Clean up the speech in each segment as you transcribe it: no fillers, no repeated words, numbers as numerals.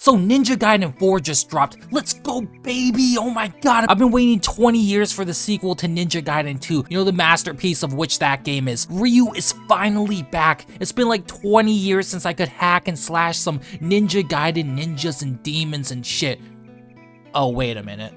So Ninja Gaiden 4 just dropped. Let's go, baby. Oh my god. I've been waiting 20 years for the sequel to Ninja Gaiden 2. You know, the masterpiece of which that game is. Ryu is finally back. It's been like 20 years since I could hack and slash some Ninja Gaiden ninjas and demons and shit. Oh, wait a minute.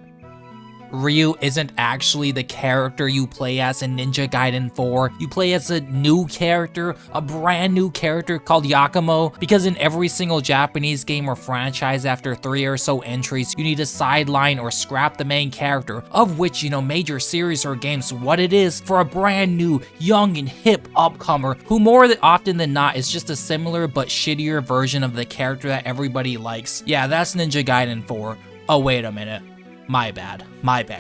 Ryu isn't actually the character you play as in Ninja Gaiden 4. You play as a new character, a brand new character called Yakumo, because in every single Japanese game or franchise after 3 or so entries, you need to sideline or scrap the main character, of which, you know, major series or games, what it is for a brand new, young and hip upcomer, who more often than not is just a similar but shittier version of the character that everybody likes. Yeah, that's Ninja Gaiden 4. Oh, wait a minute. My bad,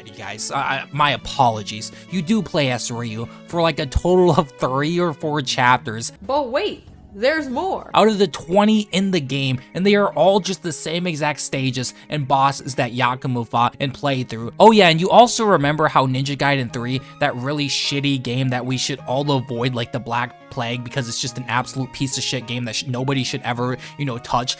you guys. My apologies. You do play as Ryu for like a total of 3 or 4 chapters. But wait, there's more. Out of the 20 in the game, and they are all just the same exact stages and bosses that Yakumo fought and played through. Oh yeah, and you also remember how Ninja Gaiden 3, that really shitty game that we should all avoid like the Black Plague because it's just an absolute piece of shit game that nobody should ever, you know, touch.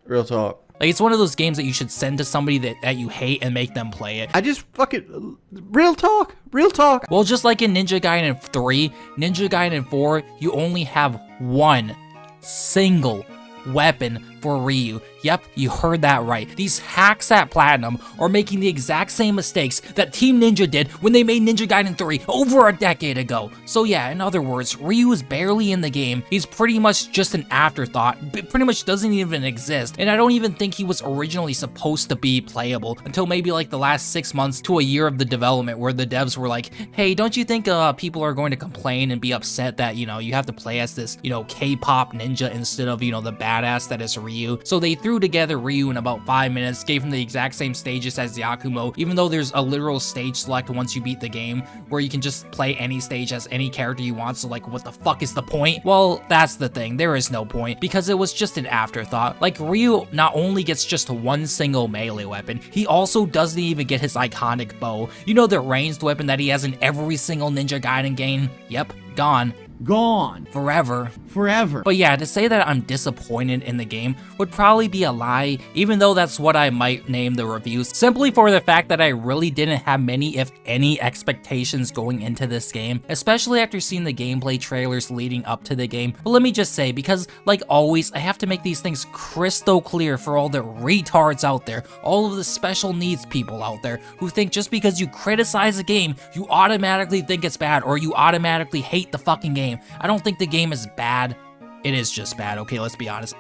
Real talk. Like, it's one of those games that you should send to somebody that you hate and make them play it. I just fucking... Real talk. Real talk. Well, just like in Ninja Gaiden 3, Ninja Gaiden 4, you only have one single weapon for Ryu. Yep, you heard that right. These hacks at Platinum are making the exact same mistakes that Team Ninja did when they made Ninja Gaiden 3 over a decade ago. So yeah, in other words, Ryu is barely in the game. He's pretty much just an afterthought. It pretty much doesn't even exist. And I don't even think he was originally supposed to be playable until maybe like the last 6 months to a year of the development, where the devs were like, hey, don't you think people are going to complain and be upset that, you know, you have to play as this, you know, K-pop ninja instead of, you know, the badass that is Ryu. So they threw together Ryu in about 5 minutes, gave him the exact same stages as Yakumo, even though there's a literal stage select once you beat the game, where you can just play any stage as any character you want. So like, what the fuck is the point? Well, that's the thing, there is no point, because it was just an afterthought. Like, Ryu not only gets just one single melee weapon, he also doesn't even get his iconic bow. You know, the ranged weapon that he has in every single Ninja Gaiden game? Yep, gone. Gone. Forever. Forever. But yeah, to say that I'm disappointed in the game would probably be a lie, even though that's what I might name the reviews, simply for the fact that I really didn't have many, if any, expectations going into this game, especially after seeing the gameplay trailers leading up to the game. But let me just say, because like always, I have to make these things crystal clear for all the retards out there, all of the special needs people out there, who think just because you criticize a game, you automatically think it's bad, or you automatically hate the fucking game. I don't think the game is bad. It is just bad, okay? Let's be honest.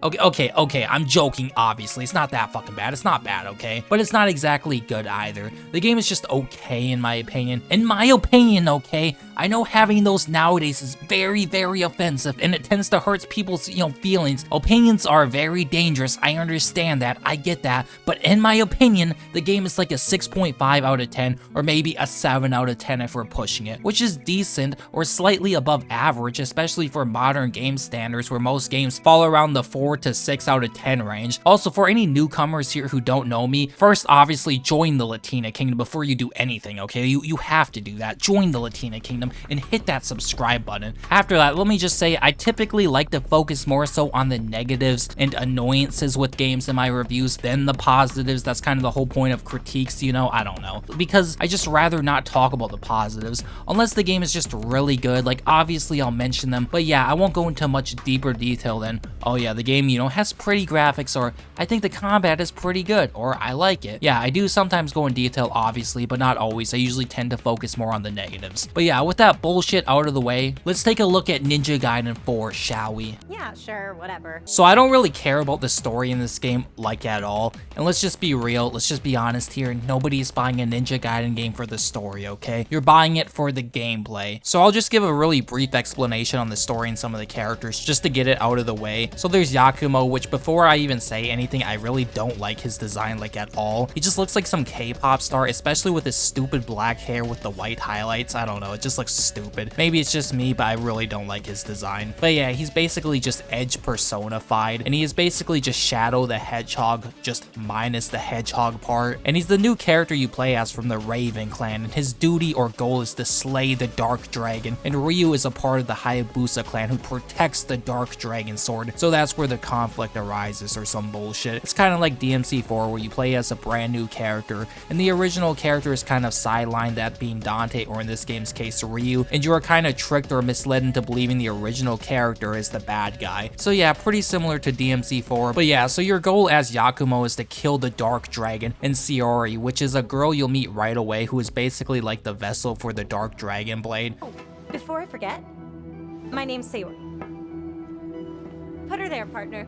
Okay, I'm joking, obviously. It's not that fucking bad. It's not bad, okay? But it's not exactly good either. The game is just okay, in my opinion. In my opinion, okay? I know having those nowadays is very, very offensive, and it tends to hurt people's, you know, feelings. Opinions are very dangerous. I understand that. I get that. But in my opinion, the game is like a 6.5 out of 10, or maybe a 7 out of 10 if we're pushing it, which is decent, or slightly above average, especially for modern game standards, where most games fall around the 4 to 6 out of 10 range. Also, for any newcomers here who don't know me, first, obviously, join the Latina Kingdom before you do anything, okay? You have to do that. Join the Latina Kingdom and hit that subscribe button. After that, let me just say, I typically like to focus more so on the negatives and annoyances with games in my reviews than the positives. That's kind of the whole point of critiques, you know? I don't know. Because I just rather not talk about the positives, unless the game is just really good. Like, obviously, I'll mention them, but yeah, I won't go into much deeper detail than, oh yeah, the game, you know, has pretty graphics, or I think the combat is pretty good, or I like it. Yeah, I do sometimes go in detail, obviously, but not always. I usually tend to focus more on the negatives. But yeah, with that bullshit out of the way, let's take a look at Ninja Gaiden 4, shall we? Yeah, sure, whatever. So I don't really care about the story in this game, like, at all. And let's just be real, let's just be honest here, nobody is buying a Ninja Gaiden game for the story, okay? You're buying it for the gameplay. So I'll just give a really brief explanation on the story and some of the characters, just to get it out of the way. So there's Yakumo, which before I even say anything, I really don't like his design, like, at all. He just looks like some K-pop star, especially with his stupid black hair with the white highlights. I don't know, it just looks stupid. Maybe it's just me, but I really don't like his design. But yeah, he's basically just Edge personified, and he is basically just Shadow the Hedgehog, just minus the hedgehog part. And he's the new character you play as from the Raven clan, and his duty or goal is to slay the Dark Dragon. And Ryu is a part of the Hayabusa clan who protects the Dark Dragon sword, so that's where the conflict arises or some bullshit. It's kind of like DMC4 where you play as a brand new character, and the original character is kind of sidelined, that being Dante, or in this game's case Ryu, and you are kind of tricked or misled into believing the original character is the bad guy. So yeah, pretty similar to DMC4. But yeah, so your goal as Yakumo is to kill the Dark Dragon and Sayori, which is a girl you'll meet right away who is basically like the vessel for the Dark Dragon blade. Oh, before I forget, my name's Sayori. Put her there, partner.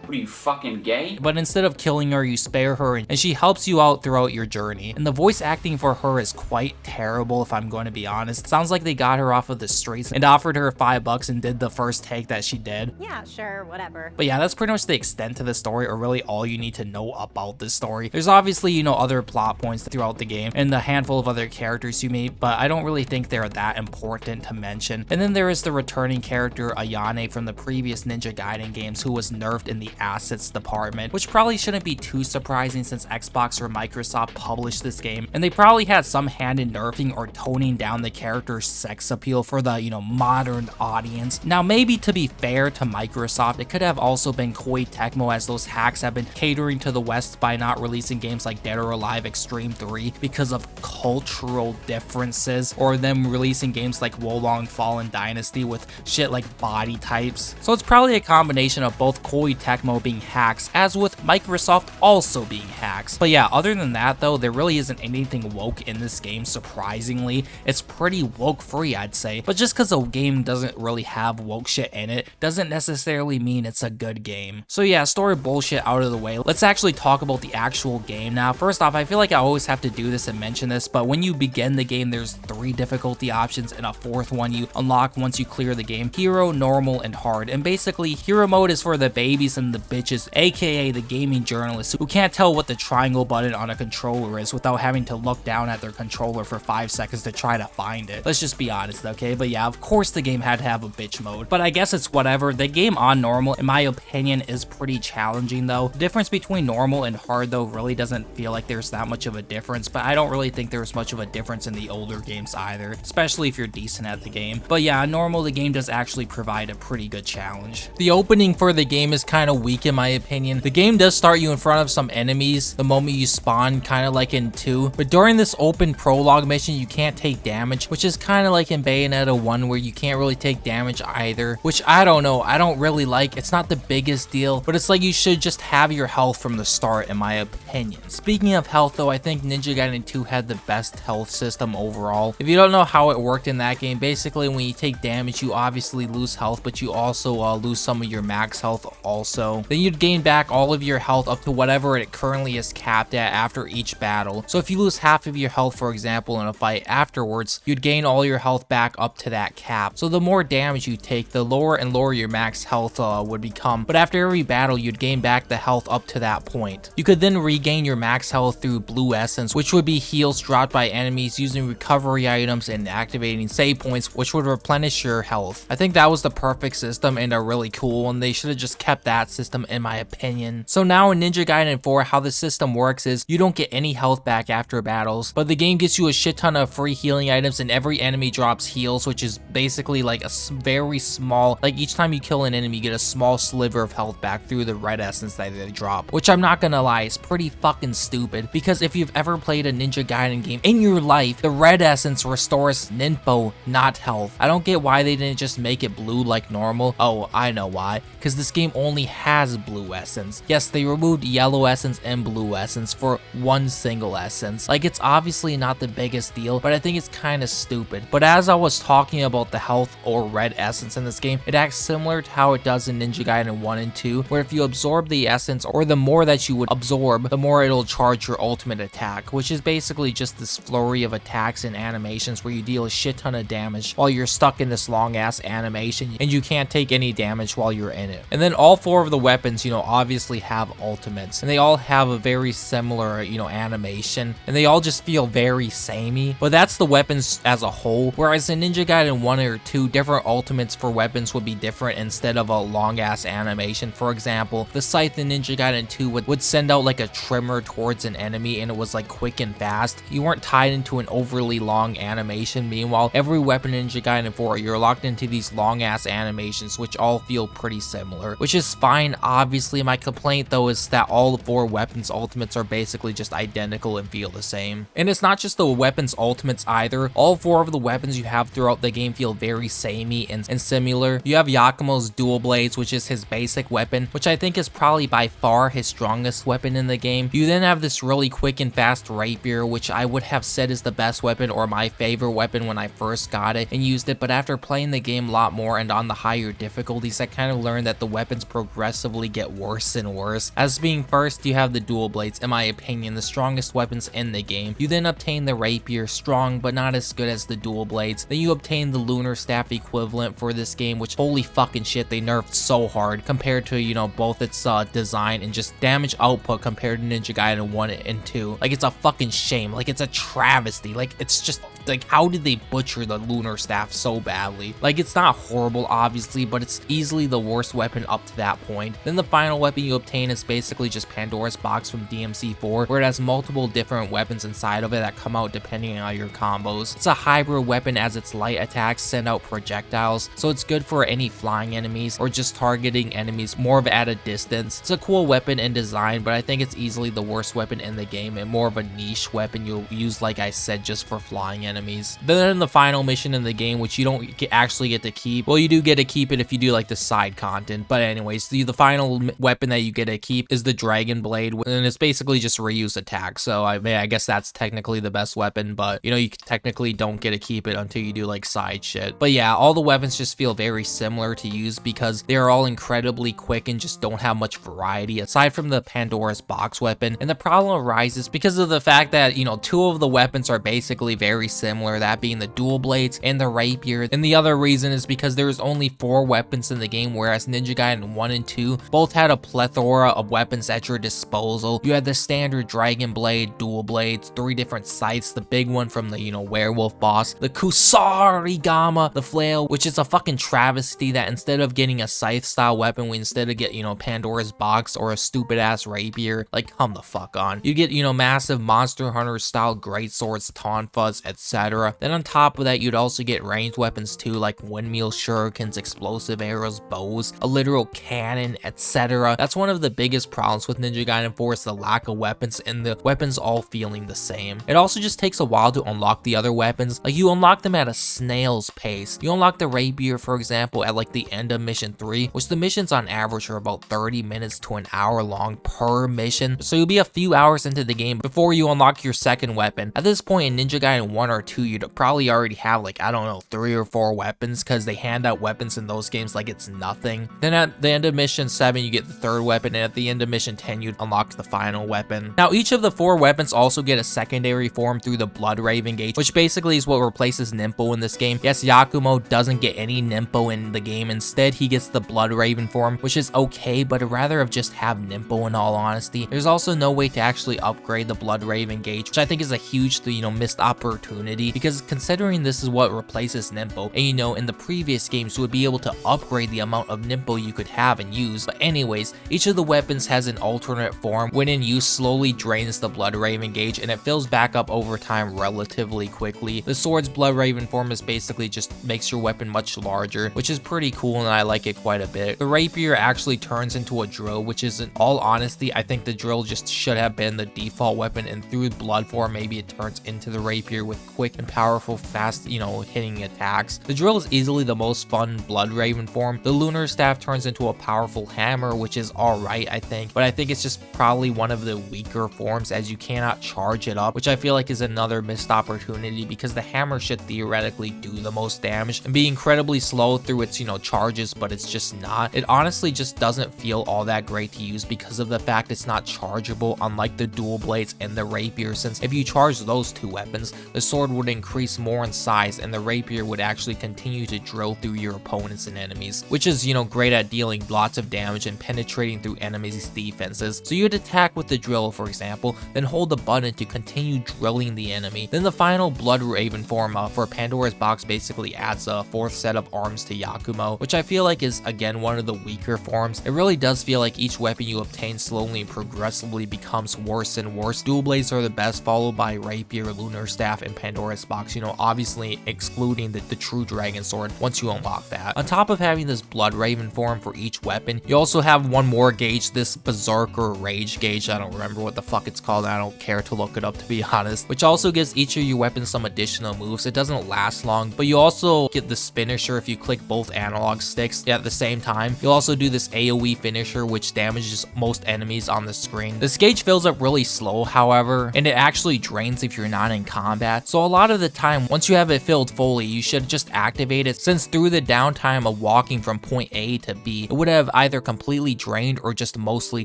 What are you, fucking gay? But instead of killing her, you spare her, and she helps you out throughout your journey. And the voice acting for her is quite terrible, if I'm going to be honest. Sounds like they got her off of the streets and offered her $5 and did the first take that she did. Yeah, sure, whatever. But yeah, that's pretty much the extent to the story, or really all you need to know about this story. There's obviously, you know, other plot points throughout the game and a handful of other characters you meet, but I don't really think they're that important to mention. And then there is the returning character Ayane from the previous Ninja Gaiden games, who was nerfed in the assets department, which probably shouldn't be too surprising since Xbox or Microsoft published this game, and they probably had some hand in nerfing or toning down the character's sex appeal for the, you know, modern audience. Now, maybe to be fair to Microsoft, it could have also been Koei Tecmo, as those hacks have been catering to the West by not releasing games like Dead or Alive Extreme 3 because of cultural differences, or them releasing games like Wolong Fallen Dynasty with shit like body types. So it's probably a combination of both Koei Tecmo being hacks, as with Microsoft also being hacks. But yeah, other than that though, there really isn't anything woke in this game, surprisingly. It's pretty woke free, I'd say. But just because a game doesn't really have woke shit in it, doesn't necessarily mean it's a good game. So yeah, story bullshit out of the way, let's actually talk about the actual game now. First off, I feel like I always have to do this and mention this, but when you begin the game, there's 3 difficulty options and a 4th one you unlock once you clear the game: Hero, Normal, and Hard. And basically, Hero mode is for the babies and the bitches, aka the gaming journalists who can't tell what the triangle button on a controller is without having to look down at their controller for 5 seconds to try to find it. Let's just be honest, okay? But yeah, of course the game had to have a bitch mode, but I guess it's whatever. The game on normal, in my opinion, is pretty challenging though. The difference between normal and hard though really doesn't feel like there's that much of a difference, but I don't really think there's much of a difference in the older games either, especially if you're decent at the game. But yeah, on normal, the game does actually provide a pretty good challenge. The opening for the game is kind of weak in my opinion. The game does start you in front of some enemies the moment you spawn, kind of like in 2, but during this open prologue mission you can't take damage, which is kind of like in Bayonetta 1 where you can't really take damage either, which I don't know, I don't really like. It's not the biggest deal, but it's like you should just have your health from the start in my opinion. Speaking of health though, I think Ninja Gaiden 2 had the best health system overall. If you don't know how it worked in that game, basically when you take damage you obviously lose health, but you also lose some of your max health also. Then you'd gain back all of your health up to whatever it currently is capped at after each battle. So if you lose half of your health, for example, in a fight afterwards, you'd gain all your health back up to that cap. So the more damage you take, the lower and lower your max health would become, but after every battle you'd gain back the health up to that point. You could then regain your max health through blue essence, which would be heals dropped by enemies using recovery items and activating save points, which would replenish your health. I think that was the perfect system and a really cool one. They should have just kept that system in my opinion. So now in Ninja Gaiden 4, how the system works is you don't get any health back after battles, but the game gives you a shit ton of free healing items, and every enemy drops heals, which is basically like a very small, like each time you kill an enemy you get a small sliver of health back through the red essence that they drop, which I'm not gonna lie is pretty fucking stupid, because if you've ever played a Ninja Gaiden game in your life, the red essence restores ninpo, not health. I don't get why they didn't just make it blue like normal. Oh, I know why, because this game only has blue essence. Yes, they removed yellow essence and blue essence for one single essence. Like, it's obviously not the biggest deal, but I think it's kind of stupid. But as I was talking about the health or red essence in this game, it acts similar to how it does in Ninja Gaiden 1 and 2, where if you absorb the essence, or the more that you would absorb, the more it'll charge your ultimate attack, which is basically just this flurry of attacks and animations where you deal a shit ton of damage while you're stuck in this long ass animation and you can't take any damage while you're in it. And then all 4 of the weapons, obviously have ultimates, and they all have a very similar, animation, and they all just feel very samey, but that's the weapons as a whole. Whereas in Ninja Gaiden 1 or 2, different ultimates for weapons would be different instead of a long ass animation. For example, the scythe in Ninja Gaiden 2 would send out like a tremor towards an enemy, and it was like quick and fast. You weren't tied into an overly long animation. Meanwhile, every weapon in Ninja Gaiden 4, you're locked into these long ass animations, which all feel pretty similar, which is fine. Obviously, my complaint though is that all 4 weapons ultimates are basically just identical and feel the same. And it's not just the weapons ultimates either. All 4 of the weapons you have throughout the game feel very samey and similar. You have Yakumo's dual blades, which is his basic weapon, which I think is probably by far his strongest weapon in the game. You then have this really quick and fast rapier, which I would have said is the best weapon or my favorite weapon when I first got it and used it, but after playing the game a lot more and on the higher difficulties, I kind of learned that the weapons progressively get worse and worse. As being first, you have the dual blades, in my opinion, the strongest weapons in the game. You then obtain the rapier, strong but not as good as the dual blades. Then you obtain the lunar staff equivalent for this game, which holy fucking shit, they nerfed so hard compared to, both its design and just damage output compared to Ninja Gaiden 1 and 2. Like, it's a fucking shame. Like, it's a travesty. Like, it's just like, how did they butcher the lunar staff so badly? Like, it's not horrible obviously, but it's easily the worst weapon up to that point. Then the final weapon you obtain is basically just Pandora's box from DMC4, where it has multiple different weapons inside of it that come out depending on your combos. It's a hybrid weapon as its light attacks send out projectiles, so it's good for any flying enemies or just targeting enemies more of at a distance. It's a cool weapon in design, but I think it's easily the worst weapon in the game and more of a niche weapon you'll use, like I said, just for flying enemies. Then the final mission in the game, which you don't actually get to keep, well, you do get to keep it if you do like the side content, but anyways, the final weapon that you get to keep is the dragon blade, and it's basically just reuse attack. So I guess that's technically the best weapon, but you technically don't get to keep it until you do like side shit. But yeah, all the weapons just feel very similar to use because they're all incredibly quick and just don't have much variety aside from the Pandora's box weapon. And the problem arises because of the fact that 2 of the weapons are basically very similar, that being the dual blades and the rapier. And the other reason is because there's only 4 weapons in the game, whereas Ninja Gaiden 1 and 2 both had a plethora of weapons at your disposal. You had the standard dragon blade, dual blades, 3 different scythes, the big one from the werewolf boss, the Kusarigama, the flail, which is a fucking travesty that instead of getting a scythe style weapon, we instead of get Pandora's box or a stupid ass rapier. Like, come the fuck on. You get massive Monster Hunter style great swords, tonfas, etc. Then on top of that, you'd also get ranged weapons too, like windmill shurikens, explosive arrows, bows, a literal cannon, etc. That's one of the biggest problems with Ninja Gaiden 4 is the lack of weapons and the weapons all feeling the same. It also just takes a while to unlock the other weapons. Like, you unlock them at a snail's pace. You unlock the rapier, for example, at like the end of mission 3, which the missions on average are about 30 minutes to an hour long per mission. So you'll be a few hours into the game before you unlock your second weapon. At this point in Ninja Gaiden 1 or 2, you'd probably already have like, I don't know, 3 or 4 weapons because they hand out weapons in those games like it's nothing. Then at the end of mission 7, you get the third weapon, and at the end of mission 10, you'd unlock the final weapon. Now, each of the 4 weapons also get a secondary form through the Blood Raven gauge, which basically is what replaces Nimpo in this game. Yes, Yakumo doesn't get any Nimpo in the game. Instead, he gets the Blood Raven form, which is okay, but I'd rather have just have Nimpo in all honesty. There's also no way to actually upgrade the Blood Raven gauge, which I think is a huge, missed opportunity, because considering this is what replaces Nimpo, and in the previous games, you would be able to upgrade the amount of Nimpo you could have and use. But anyways, each of the weapons has an alternate form. When in use, slowly drains the Blood Raven gauge, and it fills back up over time relatively quickly. The sword's Blood Raven form is basically just makes your weapon much larger, which is pretty cool, and I like it quite a bit. The rapier actually turns into a drill, which is, in all honesty, I think the drill just should have been the default weapon, and through blood form, maybe it turns into the rapier with quick and powerful, fast, hitting attacks. The drill is easily the most fun Blood Raven form. The lunar staff turns into a powerful hammer, which is alright, I think, but I think it's just probably one of the weaker forms as you cannot charge it up, which I feel like is another missed opportunity because the hammer should theoretically do the most damage and be incredibly slow through its, charges, but it's just not. It honestly just doesn't feel all that great to use because of the fact it's not chargeable, unlike the dual blades and the rapier, since if you charge those 2 weapons, the sword sword would increase more in size and the rapier would actually continue to drill through your opponents and enemies, which is, great at dealing lots of damage and penetrating through enemies' defenses. So you'd attack with the drill, for example, then hold the button to continue drilling the enemy. Then the final Blood Raven form for Pandora's Box basically adds a 4th set of arms to Yakumo, which I feel like is again one of the weaker forms. It really does feel like each weapon you obtain slowly and progressively becomes worse and worse. Dual blades are the best, followed by rapier, lunar staff, and Pandora's Box, obviously excluding the true dragon sword once you unlock that. On top of having this Blood Raven form for each weapon, you also have one more gauge, this Berserker Rage gauge. I don't remember what the fuck it's called. I don't care to look it up, to be honest, which also gives each of your weapons some additional moves. It doesn't last long, but you also get this finisher if you click both analog sticks at the same time. You'll also do this AoE finisher, which damages most enemies on the screen. This gauge fills up really slow, however, and it actually drains if you're not in combat. So a lot of the time, once you have it filled fully, you should just activate it, since through the downtime of walking from point A to B, it would have either completely drained or just mostly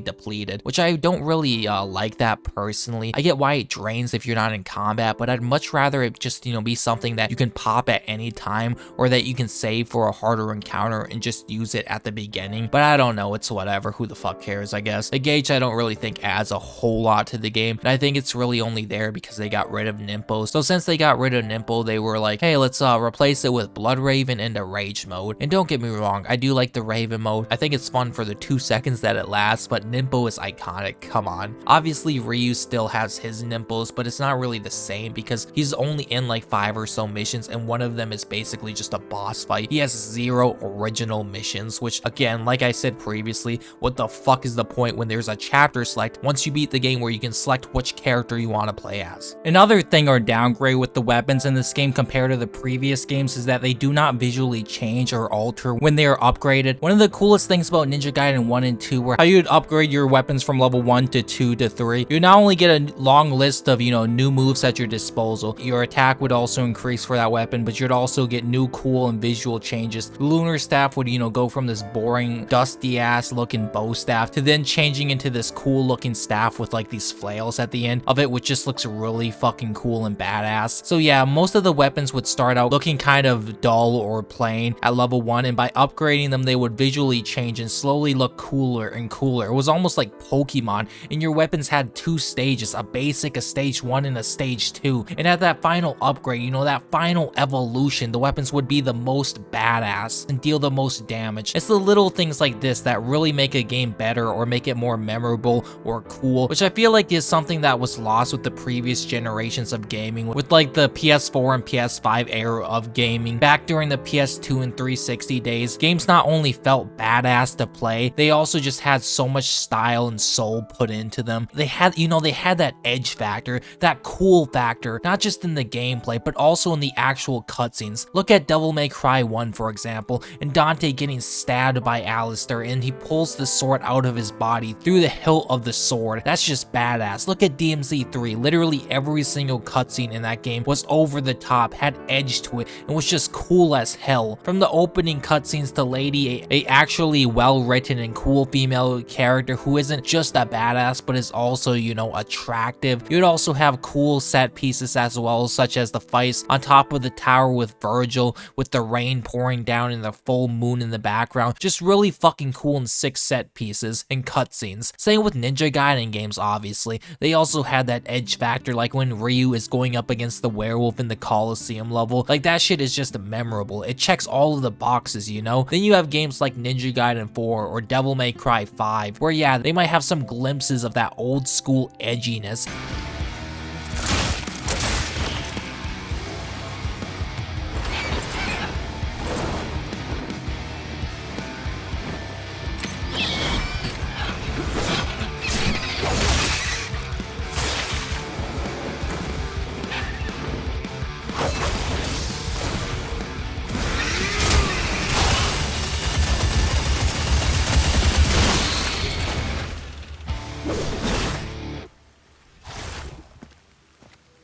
depleted, which I don't really like that personally. I get why it drains if you're not in combat, but I'd much rather it just, be something that you can pop at any time, or that you can save for a harder encounter and just use it at the beginning. But I don't know, it's whatever, who the fuck cares, I guess. The gauge I don't really think adds a whole lot to the game, and I think it's really only there because they got rid of Nimpo. So since they got rid of Nimpo, they were like, hey, let's replace it with Blood Raven and a Rage mode. And don't get me wrong, I do like the Raven mode. I think it's fun for the 2 seconds that it lasts, but Nimpo is iconic, come on. Obviously Ryu still has his Nimpos, but it's not really the same because he's only in like 5 or so missions, and one of them is basically just a boss fight. He has 0 original missions, which again, like I said previously, what the fuck is the point when there's a chapter select once you beat the game where you can select which character you want to play as? Another thing or downgrade with the weapons in this game compared to the previous games is that they do not visually change or alter when they are upgraded. One of the coolest things about Ninja Gaiden 1 and 2 were how you'd upgrade your weapons from level 1 to 2 to 3. You not only get a long list of, new moves at your disposal, your attack would also increase for that weapon, but you'd also get new cool and visual changes. The lunar staff would, go from this boring, dusty ass looking bow staff to then changing into this cool looking staff with like these flails at the end of it, which just looks really fucking cool and badass. So yeah, most of the weapons would start out looking kind of dull or plain at level 1, and by upgrading them, they would visually change and slowly look cooler and cooler. It was almost like Pokemon, and your weapons had 2 stages, a basic, a stage 1, and a stage 2. And at that final upgrade, that final evolution, the weapons would be the most badass and deal the most damage. It's the little things like this that really make a game better or make it more memorable or cool, which I feel like is something that was lost with the previous generations of gaming, with like the PS4 and PS5 era of gaming. Back during the PS2 and 360 days, games not only felt badass to play, they also just had so much style and soul put into them. They had, they had that edge factor, that cool factor, not just in the gameplay, but also in the actual cutscenes. Look at Devil May Cry 1, for example, and Dante getting stabbed by Alistair, and he pulls the sword out of his body through the hilt of the sword. That's just badass. Look at DMC 3. Literally every single cutscene in that game was over the top, had edge to it, and was just cool as hell. From the opening cutscenes to Lady, a actually well-written and cool female character who isn't just a badass, but is also, attractive. You'd also have cool set pieces as well, such as the fights on top of the tower with Virgil, with the rain pouring down and the full moon in the background. Just really fucking cool and sick set pieces and cutscenes. Same with Ninja Gaiden games, obviously. They also had that edge factor, like when Ryu is going up against the werewolf in the Colosseum level. Like, that shit is just memorable. It checks all of the boxes, Then you have games like Ninja Gaiden 4 or Devil May Cry 5, where yeah, they might have some glimpses of that old school edginess.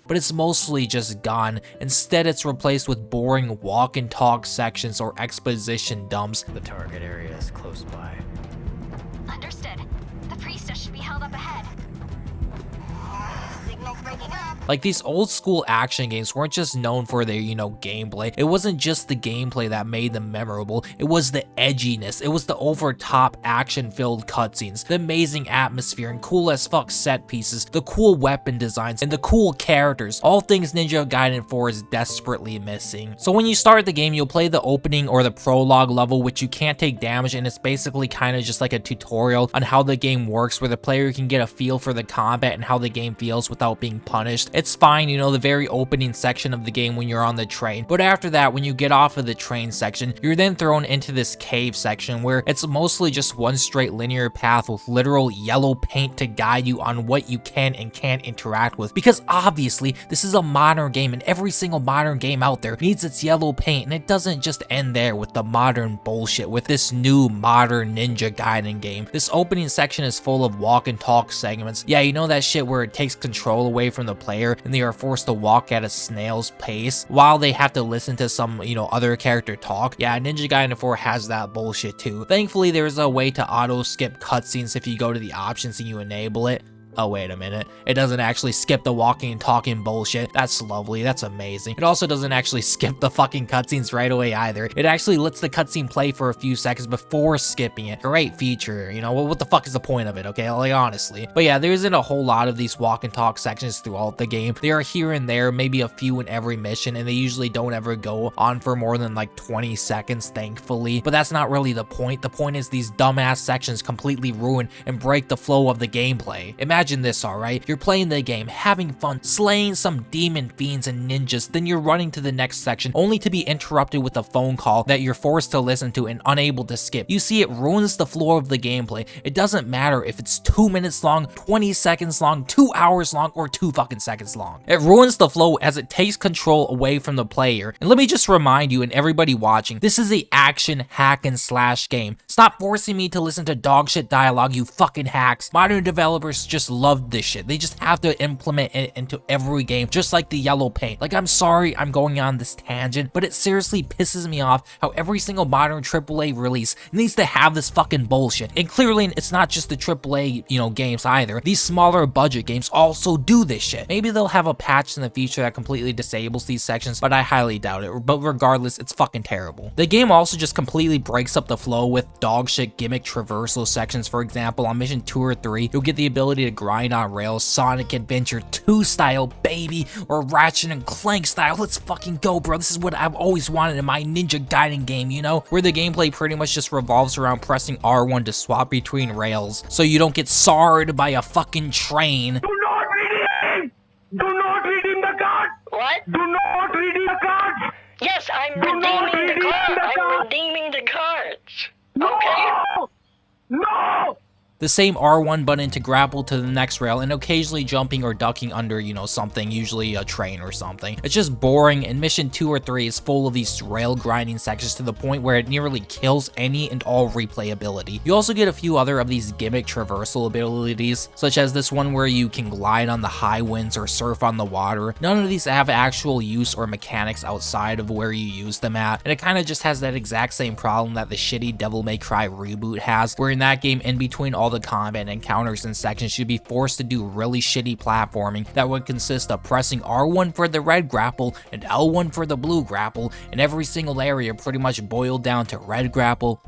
But it's mostly just gone. Instead, it's replaced with boring walk and talk sections or exposition dumps. The target area is close by. Understood. The priestess should be held up ahead. Like, these old school action games weren't just known for their, gameplay. It wasn't just the gameplay that made them memorable, it was the edginess, it was the over-top action-filled cutscenes, the amazing atmosphere and cool as fuck set pieces, the cool weapon designs, and the cool characters, all things Ninja Gaiden 4 is desperately missing. So when you start the game, you'll play the opening or the prologue level, which you can't take damage, and it's basically kind of just like a tutorial on how the game works, where the player can get a feel for the combat and how the game feels without being punished. It's fine, the very opening section of the game when you're on the train, but after that, when you get off of the train section, you're then thrown into this cave section where it's mostly just one straight linear path with literal yellow paint to guide you on what you can and can't interact with, because obviously this is a modern game and every single modern game out there needs its yellow paint, and it doesn't just end there with the modern bullshit with this new modern Ninja Gaiden game. This opening section is full of walk and talk segments. Yeah, that shit where it takes control away from the player and they are forced to walk at a snail's pace while they have to listen to some, other character talk. Yeah, Ninja Gaiden 4 has that bullshit too. Thankfully, there's a way to auto skip cutscenes if you go to the options and you enable it. Oh, wait a minute. It doesn't actually skip the walking and talking bullshit. That's lovely. That's amazing. It also doesn't actually skip the fucking cutscenes right away either. It actually lets the cutscene play for a few seconds before skipping it. Great feature. What the fuck is the point of it, okay? Like, honestly. But yeah, there isn't a whole lot of these walk and talk sections throughout the game. They are here and there, maybe a few in every mission, and they usually don't ever go on for more than like 20 seconds, thankfully. But that's not really the point. The point is these dumbass sections completely ruin and break the flow of the gameplay. Imagine this, alright? You're playing the game, having fun, slaying some demon fiends and ninjas, then you're running to the next section, only to be interrupted with a phone call that you're forced to listen to and unable to skip. You see, it ruins the flow of the gameplay. It doesn't matter if it's 2 minutes long, 20 seconds long, 2 hours long, or 2 fucking seconds long. It ruins the flow as it takes control away from the player. And let me just remind you and everybody watching, this is a action hack and slash game. Stop forcing me to listen to dogshit dialogue, you fucking hacks. Modern developers just love this shit. They just have to implement it into every game, just like the yellow paint. Like, I'm sorry I'm going on this tangent, but it seriously pisses me off how every single modern AAA release needs to have this fucking bullshit. And clearly, it's not just the AAA, games either. These smaller budget games also do this shit. Maybe they'll have a patch in the future that completely disables these sections, but I highly doubt it. But regardless, it's fucking terrible. The game also just completely breaks up the flow with dogshit gimmick traversal sections. For example, on mission 2 or 3, you'll get the ability to grind on rails, Sonic Adventure 2 style, baby, or Ratchet and Clank style. Let's fucking go, bro. This is what I've always wanted in my Ninja Gaiden game, where the gameplay pretty much just revolves around pressing R1 to swap between rails, so you don't get sarred by a fucking train. Do not redeem! Do not redeem the card! What? Do not redeem the cards! Yes, I'm Do not redeeming the redeem card. the I'm card. redeeming the cards. No! Okay. No! The same R1 button to grapple to the next rail, and occasionally jumping or ducking under, something, usually a train or something. It's just boring, and mission 2 or 3 is full of these rail grinding sections to the point where it nearly kills any and all replayability. You also get a few other of these gimmick traversal abilities, such as this one where you can glide on the high winds or surf on the water. None of these have actual use or mechanics outside of where you use them at, and it kind of just has that exact same problem that the shitty Devil May Cry reboot has, where in that game, in between all the combat encounters and sections, you'd be forced to do really shitty platforming that would consist of pressing R1 for the red grapple and L1 for the blue grapple, and every single area pretty much boiled down to red grapple,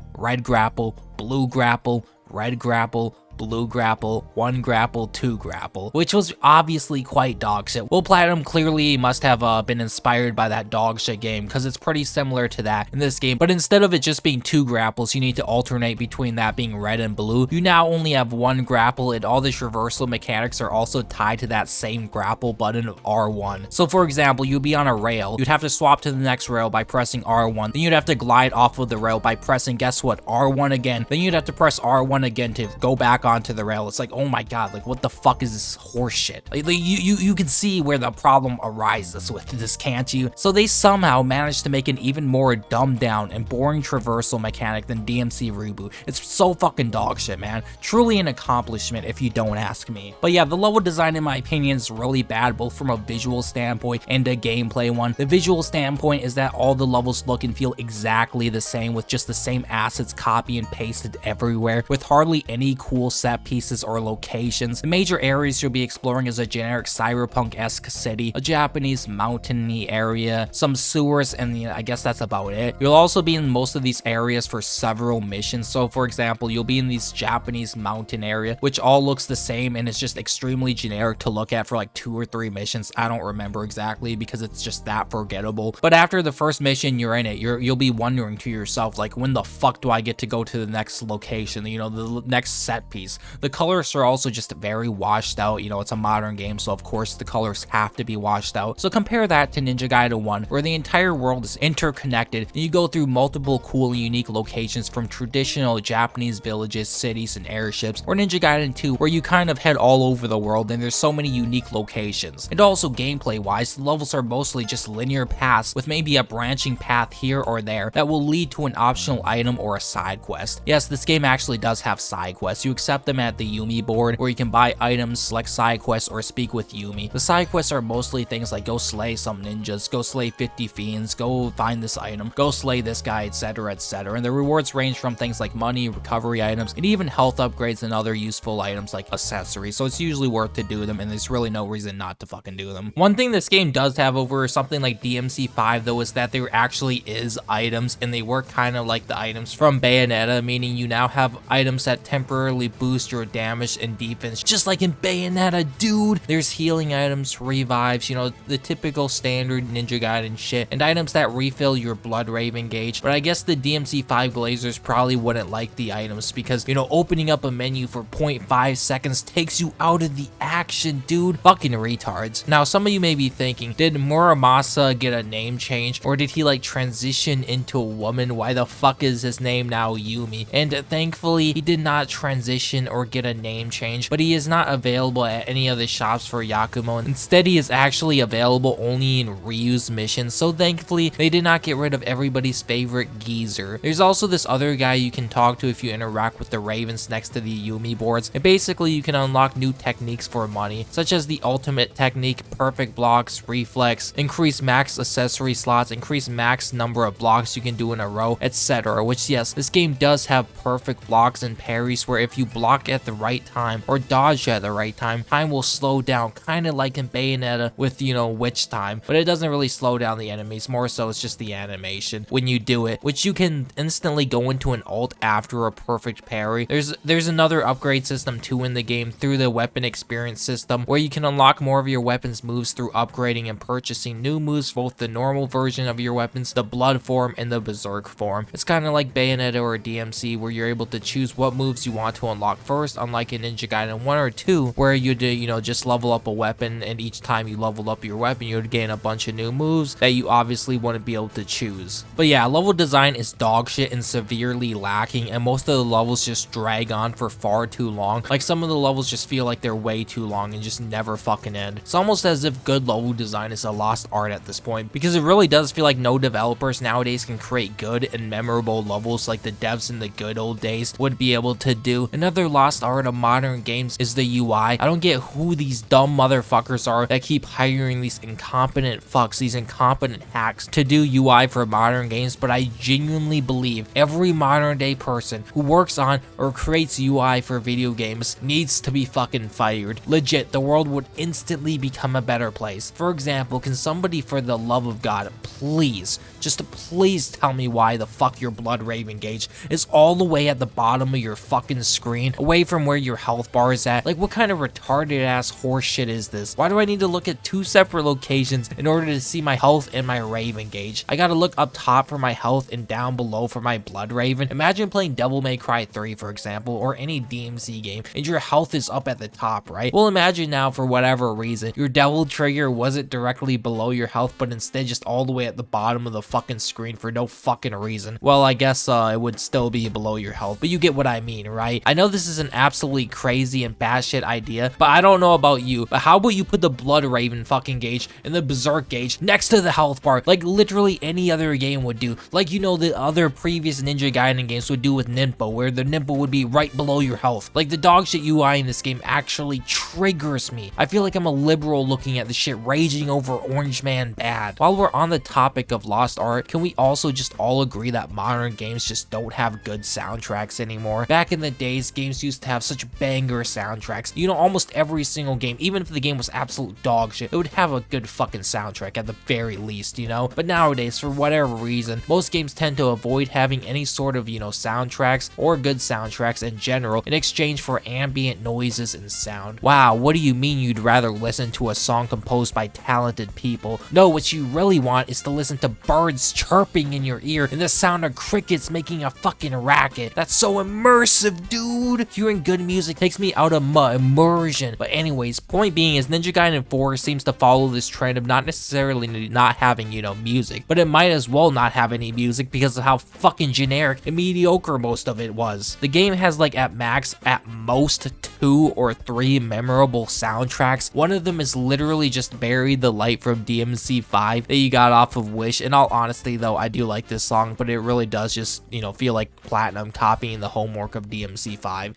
blue grapple, red grapple, blue grapple, 1 grapple, 2 grapple, which was obviously quite dogshit. Well, Platinum clearly must have been inspired by that dogshit game, because it's pretty similar to that in this game, but instead of it just being 2 grapples, you need to alternate between that being red and blue. You now only have 1 grapple, and all the traversal mechanics are also tied to that same grapple button of R1. So for example, you'd be on a rail, you'd have to swap to the next rail by pressing R1, then you'd have to glide off of the rail by pressing, guess what, R1 again, then you'd have to press R1 again to go back onto the rail. It's like, oh my god, like what the fuck is this horse shit? Like, you can see where the problem arises with this, can't you? So they somehow managed to make an even more dumbed down and boring traversal mechanic than DMC Reboot. It's so fucking dog shit, man. Truly an accomplishment if you don't ask me. But yeah, the level design in my opinion is really bad, both from a visual standpoint and a gameplay one. The visual standpoint is that all the levels look and feel exactly the same, with just the same assets copy and pasted everywhere, with hardly any cool set pieces or locations. The major areas you'll be exploring is a generic cyberpunk-esque city, a Japanese mountainy area, some sewers, and I guess that's about it. You'll also be in most of these areas for several missions. So for example, you'll be in these Japanese mountain area, which all looks the same and it's just extremely generic to look at for like 2 or 3 missions. I don't remember exactly because it's just that forgettable. But after the first mission you're in it, you'll be wondering to yourself, like, when the fuck do I get to go to the next location, you know, the next set piece. The colors are also just very washed out. You know, it's a modern game, so of course the colors have to be washed out. So compare that to Ninja Gaiden 1, where the entire world is interconnected and you go through multiple cool and unique locations from traditional Japanese villages, cities, and airships, or Ninja Gaiden 2, where you kind of head all over the world and there's so many unique locations. And also gameplay wise, the levels are mostly just linear paths with maybe a branching path here or there that will lead to an optional item or a side quest. Yes, this game actually does have side quests. You accept them at the Yumi board, where you can buy items, select side quests, or speak with Yumi. The side quests are mostly things like go slay some ninjas, go slay 50 fiends, go find this item, go slay this guy, etc, etc. And the rewards range from things like money, recovery items, and even health upgrades and other useful items like accessories. So it's usually worth to do them, and there's really no reason not to fucking do them. One thing this game does have over something like DMC5 though is that there actually is items, and they work kind of like the items from Bayonetta, meaning you now have items that temporarily boost your damage and defense, just like in Bayonetta, dude. There's healing items, revives, you know, the typical standard Ninja Gaiden shit, and items that refill your blood raven gauge. But I guess the DMC5 Glazers probably wouldn't like the items because, you know, opening up a menu for 0.5 seconds takes you out of the action, dude. Fucking retards. Now, some of you may be thinking, did Muramasa get a name change, or did he like transition into a woman? Why the fuck is his name now Yumi? And thankfully, he did not transition or get a name change, but he is not available at any of the shops for Yakumo. Instead, he is actually available only in Ryu's missions, so thankfully, they did not get rid of everybody's favorite geezer. There's also this other guy you can talk to if you interact with the ravens next to the Yumi boards, and basically you can unlock new techniques for money, such as the ultimate technique, perfect blocks, reflex, increase max accessory slots, increase max number of blocks you can do in a row, etc. Which, yes, this game does have perfect blocks and parries where if you block at the right time or dodge at the right time, time will slow down, kind of like in Bayonetta with, you know, witch time, but it doesn't really slow down the enemies, more so it's just the animation when you do it, which you can instantly go into an ult after a perfect parry. There's another upgrade system too in the game through the weapon experience system, where you can unlock more of your weapons moves through upgrading and purchasing new moves, both the normal version of your weapons, the blood form, and the berserk form. It's kind of like Bayonetta or DMC, where you're able to choose what moves you want to unlock first, unlike in Ninja Gaiden 1 or 2, where you'd, you know, just level up a weapon, and each time you level up your weapon, you'd gain a bunch of new moves that you obviously wouldn't be able to choose. But yeah, level design is dog shit and severely lacking, and most of the levels just drag on for far too long. Like, some of the levels just feel like they're way too long and just never fucking end. It's almost as if good level design is a lost art at this point, because it really does feel like no developers nowadays can create good and memorable levels like the devs in the good old days would be able to do. Another lost art of modern games is the UI. I don't get who these dumb motherfuckers are that keep hiring these incompetent fucks, these incompetent hacks to do UI for modern games, but I genuinely believe every modern day person who works on or creates UI for video games needs to be fucking fired. Legit, the world would instantly become a better place. For example, can somebody for the love of God please, just please tell me why the fuck your blood raven gauge is all the way at the bottom of your fucking screen, away from where your health bar is at? Like, what kind of retarded ass horse shit is this? Why do I need to look at 2 separate locations in order to see my health and my raven gauge? I gotta look up top for my health and down below for my blood raven. Imagine playing Devil May Cry 3, for example, or any DMC game, and your health is up at the top, right? Well, imagine now, for whatever reason, your devil trigger wasn't directly below your health, but instead just all the way at the bottom of the fucking screen for no fucking reason. Well, I guess it would still be below your health, but you get what I mean, right? I know this is an absolutely crazy and batshit idea, but I don't know about you, but how about you put the blood raven fucking gauge and the berserk gauge next to the health bar, like literally any other game would do, like, you know, the other previous Ninja Gaiden games would do with Ninpo, where the Ninpo would be right below your health. Like, the dog shit UI in this game actually triggers me. I feel like I'm a liberal looking at the shit raging over Orange Man bad. While we're on the topic of lost Lost Ark, can we also just all agree that modern games just don't have good soundtracks anymore? Back in the days, games used to have such banger soundtracks. You know, almost every single game, even if the game was absolute dog shit, it would have a good fucking soundtrack at the very least, you know? But nowadays, for whatever reason, most games tend to avoid having any sort of, you know, soundtracks or good soundtracks in general in exchange for ambient noises and sound. Wow, what do you mean you'd rather listen to a song composed by talented people? No, what you really want is to listen to birds chirping in your ear and the sound of crickets making a fucking racket. That's so immersive, dude. Hearing good music takes me out of my immersion. But anyways, point being is Ninja Gaiden 4 seems to follow this trend of not necessarily not having, you know, music, but it might as well not have any music because of how fucking generic and mediocre most of it was. The game has like at max, at most 2 or 3 memorable soundtracks. One of them is literally just Bury the Light from DMC5 that you got off of Wish. In all honesty though, I do like this song, but it really does just, you know, feel like Platinum copying the homework of DMC5.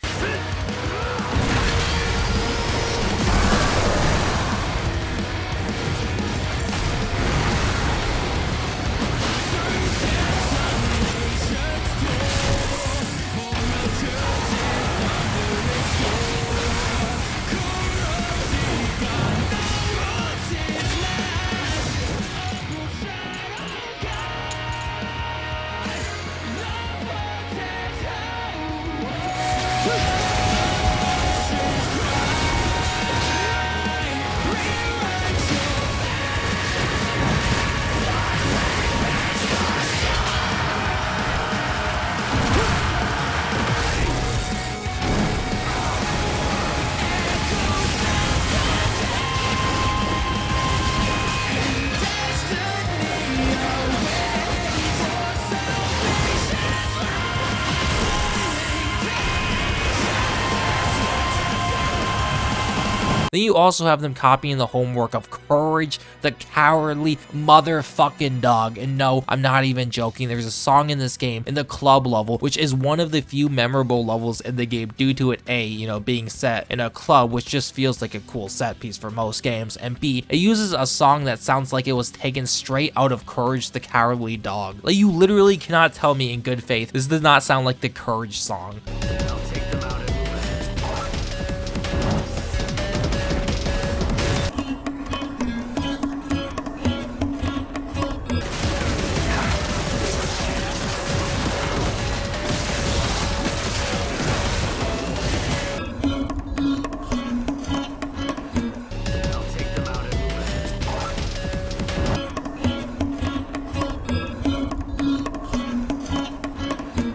Then you also have them copying the homework of Courage the Cowardly Motherfucking Dog. And no, I'm not even joking. There's a song in this game in the club level, which is one of the few memorable levels in the game due to it, A, you know, being set in a club, which just feels like a cool set piece for most games, and B, it uses a song that sounds like it was taken straight out of Courage the Cowardly Dog. Like, you literally cannot tell me in good faith this does not sound like the Courage song.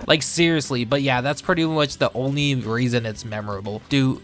Like, seriously, but yeah, that's pretty much the only reason it's memorable. Do.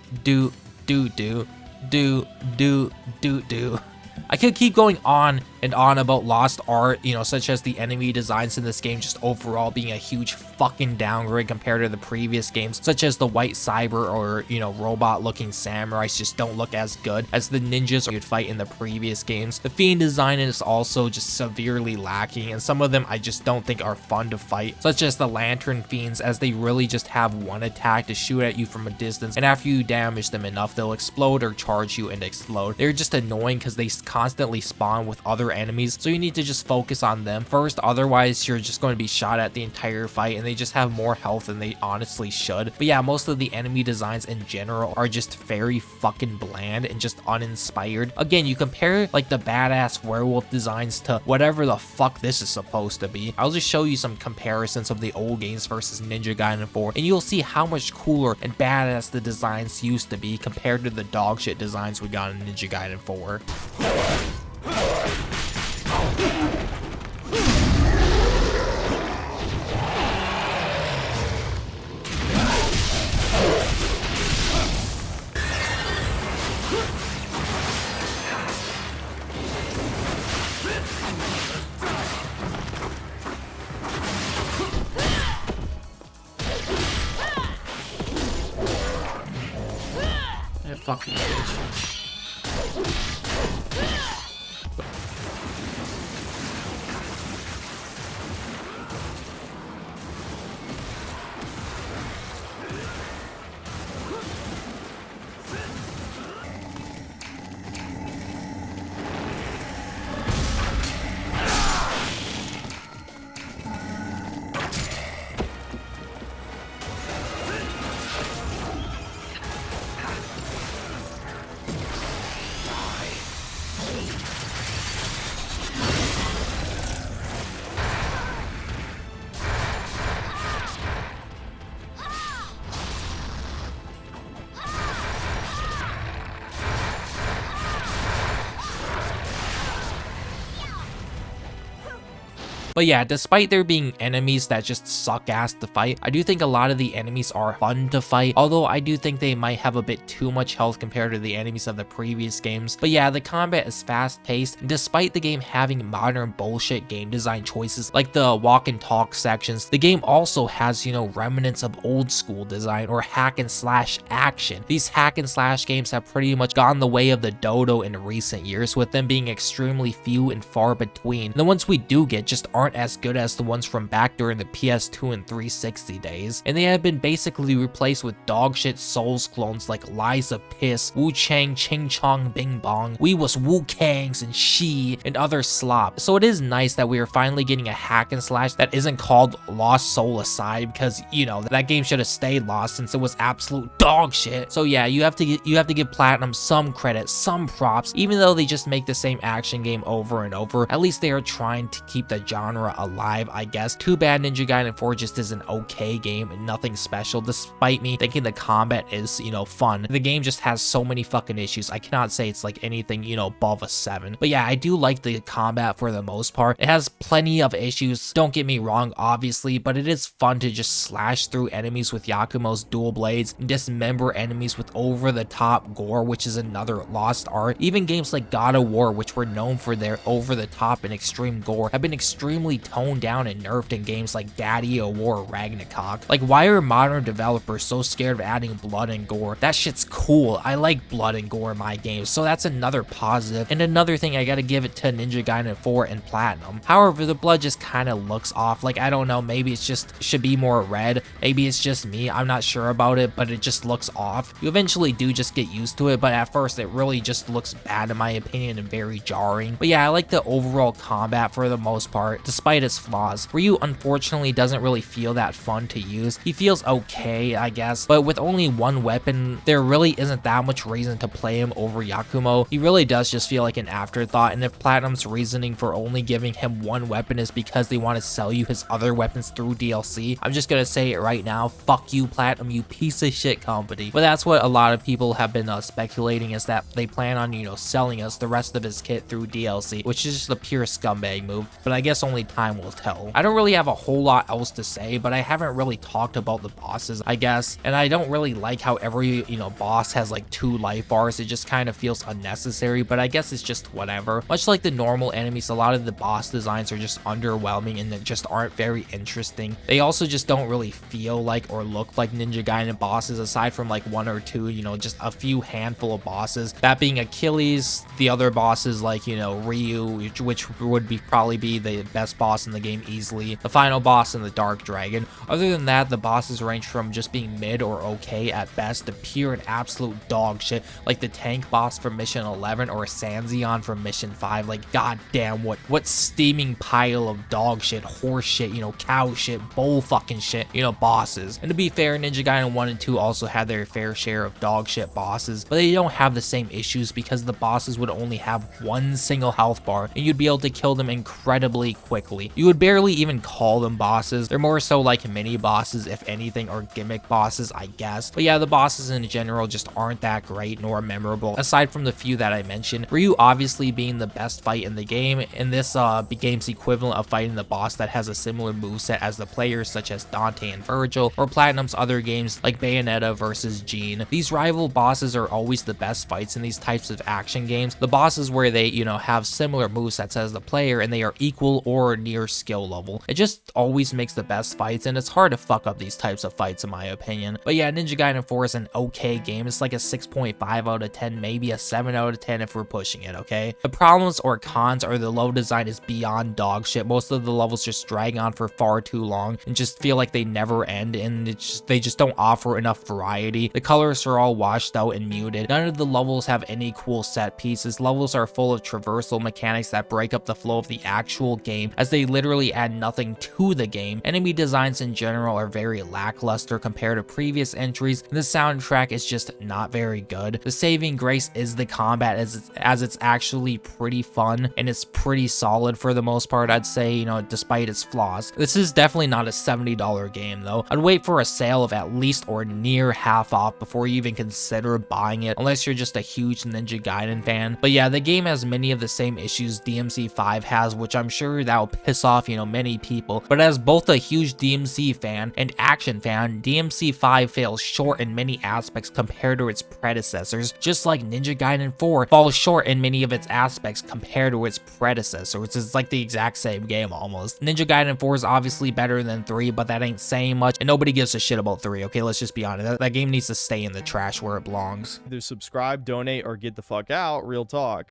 I could keep going on and on about Lost Art, you know, such as the enemy designs in this game just overall being a huge fucking downgrade compared to the previous games, such as the white cyber or, you know, robot looking samurais just don't look as good as the ninjas you'd fight in the previous games. The fiend design is also just severely lacking, and some of them I just don't think are fun to fight, such as the lantern fiends, as they really just have one attack to shoot at you from a distance, and after you damage them enough, they'll explode or charge you and explode. They're just annoying because they constantly spawn with other enemies, so you need to just focus on them first, otherwise you're just going to be shot at the entire fight, and they just have more health than they honestly should. But yeah, most of the enemy designs in general are just very fucking bland and just uninspired. Again, you compare like the badass werewolf designs to whatever the fuck this is supposed to be. I'll just show you some comparisons of the old games versus Ninja Gaiden 4, and you'll see how much cooler and badass the designs used to be compared to the dogshit designs we got in Ninja Gaiden 4. Yeah, fuck you, bitch. But yeah, despite there being enemies that just suck ass to fight, I do think a lot of the enemies are fun to fight, although I do think they might have a bit too much health compared to the enemies of the previous games. But yeah, the combat is fast paced, and despite the game having modern bullshit game design choices like the walk and talk sections, the game also has, remnants of old school design or hack and slash action. These hack and slash games have pretty much gone the way of the dodo in recent years, with them being extremely few and far between. The ones we do get just aren't as good as the ones from back during the PS2 and 360 days, and they have been basically replaced with dogshit Souls clones like Lies of Piss, Wu Chang, Ching Chong, Bing Bong, We Was Wu Kangs, and She, and other slop. So it is nice that we are finally getting a hack and slash that isn't called Lost Soul Aside, because that game should have stayed lost since it was absolute dog shit. So yeah, you have to give Platinum some credit, some props, even though they just make the same action game over and over. At least they are trying to keep the genre alive, I guess. Too bad Ninja Gaiden 4 just is an okay game and nothing special, despite me thinking the combat is, fun. The game just has so many fucking issues. I cannot say it's like anything, above a 7. But yeah, I do like the combat for the most part. It has plenty of issues, don't get me wrong, obviously, but it is fun to just slash through enemies with Yakumo's dual blades and dismember enemies with over-the-top gore, which is another lost art. Even games like God of War, which were known for their over-the-top and extreme gore, have been extremely toned down and nerfed in games like Daddy of War Ragnarok. Like, why are modern developers so scared of adding blood and gore? That shit's cool. I like blood and gore in my games, so that's another positive. And another thing, I gotta give it to Ninja Gaiden 4 and Platinum. However, the blood just kind of looks off. Like, I don't know, maybe it's just should be more red. Maybe it's just me. I'm not sure about it, but it just looks off. You eventually do just get used to it, but at first it really just looks bad in my opinion and very jarring. But yeah, I like the overall combat for the most part, despite its flaws. Ryu unfortunately doesn't really feel that fun to use. He feels okay, I guess, but with only one weapon, there really isn't that much reason to play him over Yakumo. He really does just feel like an afterthought, and if Platinum's reasoning for only giving him one weapon is because they want to sell you his other weapons through DLC, I'm just gonna say it right now, fuck you Platinum, you piece of shit company. But that's what a lot of people have been speculating, is that they plan on, selling us the rest of his kit through DLC, which is just a pure scumbag move, but I guess only time will tell. I don't really have a whole lot else to say, but I haven't really talked about the bosses, I guess, and I don't really like how every, boss has like 2 life bars. It just kind of feels unnecessary, but I guess it's just whatever. Much like the normal enemies, a lot of the boss designs are just underwhelming and they just aren't very interesting. They also just don't really feel like or look like Ninja Gaiden bosses, aside from like 1 or 2, just a few handful of bosses, that being Achilles, the other bosses like, Ryu, which would probably be the best boss in the game easily, the final boss and the Dark Dragon. Other than that, the bosses range from just being mid or okay at best to pure and absolute dog shit, like the tank boss from mission 11 or Sanzion from mission 5. Like, goddamn, what steaming pile of dog shit, horse shit, cow shit, bull fucking shit, bosses. And to be fair, Ninja Gaiden 1 and 2 also had their fair share of dog shit bosses, but they don't have the same issues because the bosses would only have 1 single health bar and you'd be able to kill them incredibly quickly. You would barely even call them bosses. They're more so like mini bosses, if anything, or gimmick bosses, I guess. But yeah, the bosses in general just aren't that great nor memorable, aside from the few that I mentioned. Ryu obviously being the best fight in the game, and this game's equivalent of fighting the boss that has a similar moveset as the players such as Dante and Virgil, or Platinum's other games like Bayonetta versus Gene. These rival bosses are always the best fights in these types of action games. The bosses where they, have similar movesets as the player and they are equal or near skill level. It just always makes the best fights, and it's hard to fuck up these types of fights in my opinion. But yeah, Ninja Gaiden 4 is an okay game. It's like a 6.5 out of 10, maybe a 7 out of 10 if we're pushing it, okay? The problems or cons are the level design is beyond dog shit. Most of the levels just drag on for far too long and just feel like they never end, and they just don't offer enough variety. The colors are all washed out and muted. None of the levels have any cool set pieces. Levels are full of traversal mechanics that break up the flow of the actual game, as they literally add nothing to the game. Enemy designs in general are very lackluster compared to previous entries, and the soundtrack is just not very good. The saving grace is the combat, as it's actually pretty fun and it's pretty solid for the most part, I'd say, despite its flaws. This is definitely not a $70 game though. I'd wait for a sale of at least or near half off before you even consider buying it, unless you're just a huge Ninja Gaiden fan. But yeah, the game has many of the same issues DMC5 has, which I'm sure that that'll piss off, you know, many people. But as both a huge DMC fan and action fan, DMC 5 fails short in many aspects compared to its predecessors, just like Ninja Gaiden 4 falls short in many of its aspects compared to its predecessor, which is like the exact same game almost. Ninja Gaiden 4 is obviously better than 3, but that ain't saying much, and nobody gives a shit about 3, okay? Let's just be honest. That game needs to stay in the trash where it belongs. Either subscribe, donate, or get the fuck out. Real talk.